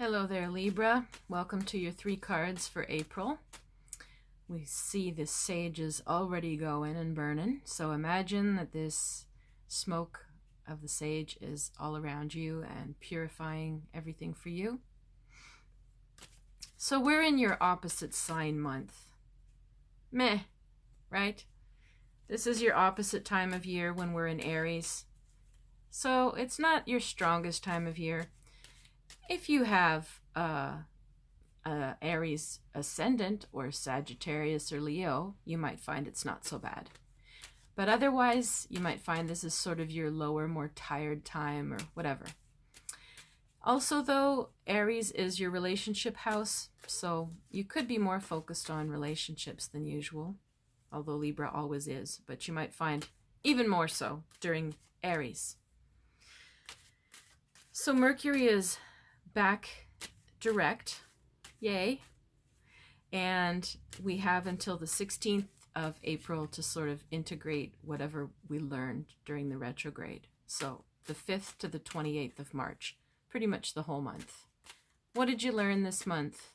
Hello there, Libra. Welcome to your 3 cards for April. We see the sage is already going and burning, so imagine that this smoke of the sage is all around you and purifying everything for you. So we're in your opposite sign month. Meh, right? This is your opposite time of year when we're in Aries. So it's not your strongest time of year. If you have Aries ascendant or Sagittarius or Leo, you might find it's not so bad. But otherwise, you might find this is sort of your lower, more tired time or whatever. Also, though, Aries is your relationship house, so you could be more focused on relationships than usual, although Libra always is, but you might find even more so during Aries. So Mercury is back direct. Yay. And we have until the 16th of April to sort of integrate whatever we learned during the retrograde. So the 5th to the 28th of March, pretty much the whole month. What did you learn this month?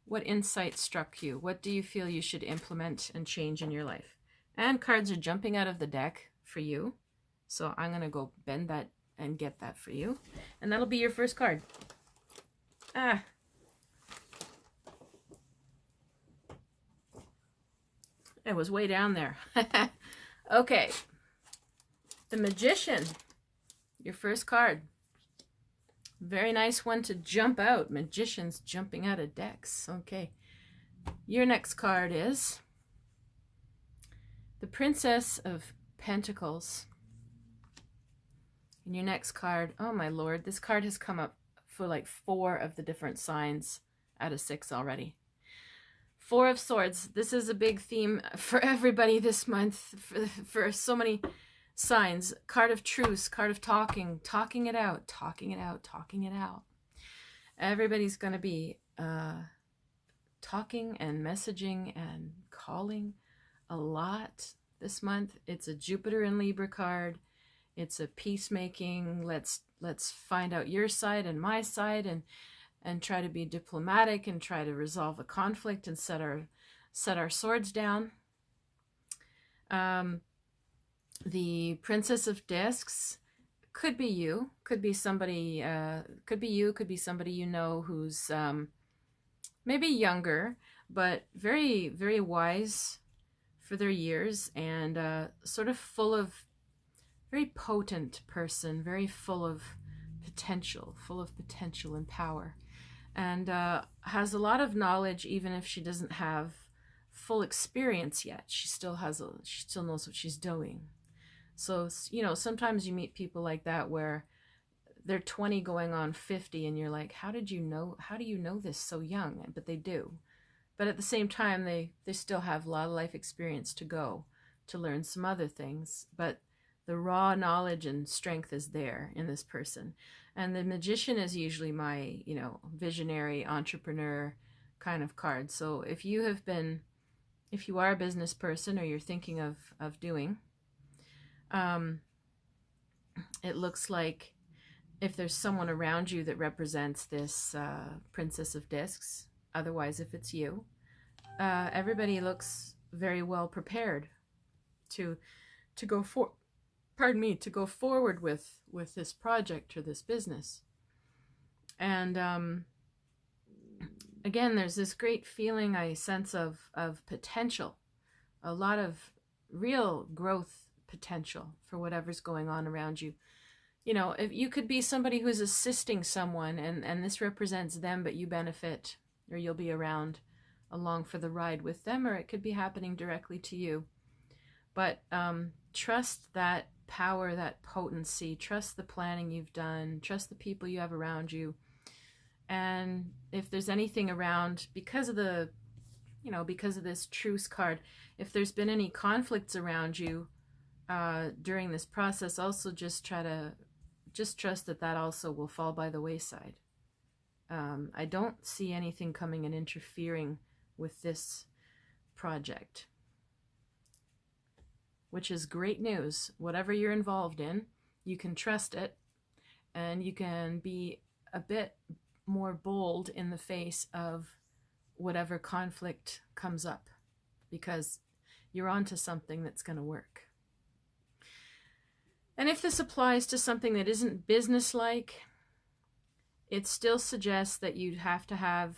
What insight struck you? What do you feel you should implement and change in your life? And cards are jumping out of the deck for you. So I'm going to go bend that and get that for you. And that'll be your first card. It was way down there. Okay. The Magician. Your first card. Very nice one to jump out. Magicians jumping out of decks. Okay. Your next card is the Princess of Pentacles. And your next card, oh my lord, this card has come up for like 4 of the different signs out of 6 already. 4 of Swords. This is a big theme for everybody this month, for so many signs. Card of Truce, card of talking it out, talking it out. Everybody's going to be talking and messaging and calling a lot this month. It's a Jupiter in Libra card. It's a peacemaking. Let's find out your side and my side and try to be diplomatic and try to resolve a conflict and set our swords down. The Princess of Discs could be you, could be somebody, could be somebody you know who's maybe younger, but very, very wise for their years and sort of full of, very potent person, very full of potential and power. And has a lot of knowledge, even if she doesn't have full experience yet. She still knows what she's doing. So, you know, sometimes you meet people like that where they're 20 going on 50 and you're like, how do you know this so young? But they do. But at the same time, they still have a lot of life experience to go to learn some other things. But the raw knowledge and strength is there in this person. And the Magician is usually my, visionary entrepreneur kind of card. So if you are a business person or you're thinking of doing, it looks like if there's someone around you that represents this Princess of Discs, otherwise if it's you, everybody looks very well prepared to go forward with this project or this business. And again, there's this great feeling I sense of potential, a lot of real growth potential for whatever's going on around you. You know, if you could be somebody who's assisting someone and this represents them, but you benefit or you'll be around along for the ride with them, or it could be happening directly to you. But trust that power, that potency, trust the planning you've done, trust the people you have around you. And if there's anything around, because of this truce card, if there's been any conflicts around you during this process, also just trust that also will fall by the wayside. I don't see anything coming and interfering with this project, which is great news. Whatever you're involved in, you can trust it, and you can be a bit more bold in the face of whatever conflict comes up, because you're onto something that's going to work. And if this applies to something that isn't businesslike, it still suggests that you'd have to have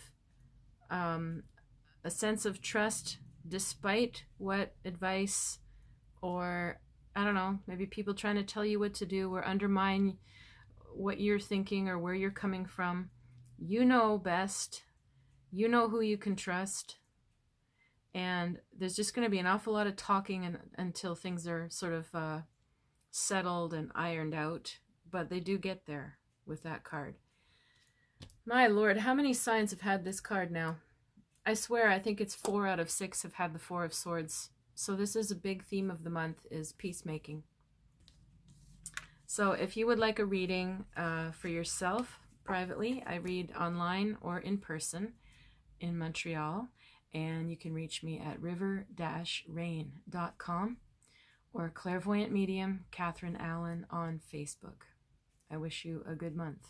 a sense of trust despite what advice, or I don't know, maybe people trying to tell you what to do or undermine what you're thinking or where you're coming from. You know best. You know who you can trust. And there's just going to be an awful lot of talking until things are sort of settled and ironed out. But they do get there with that card. My Lord, how many signs have had this card now? I swear, I think it's 4 out of 6 have had the Four of Swords. So this is a big theme of the month, is peacemaking. So if you would like a reading for yourself privately, I read online or in person in Montreal. And you can reach me at river-rain.com or Clairvoyant Medium Catherine Allen on Facebook. I wish you a good month.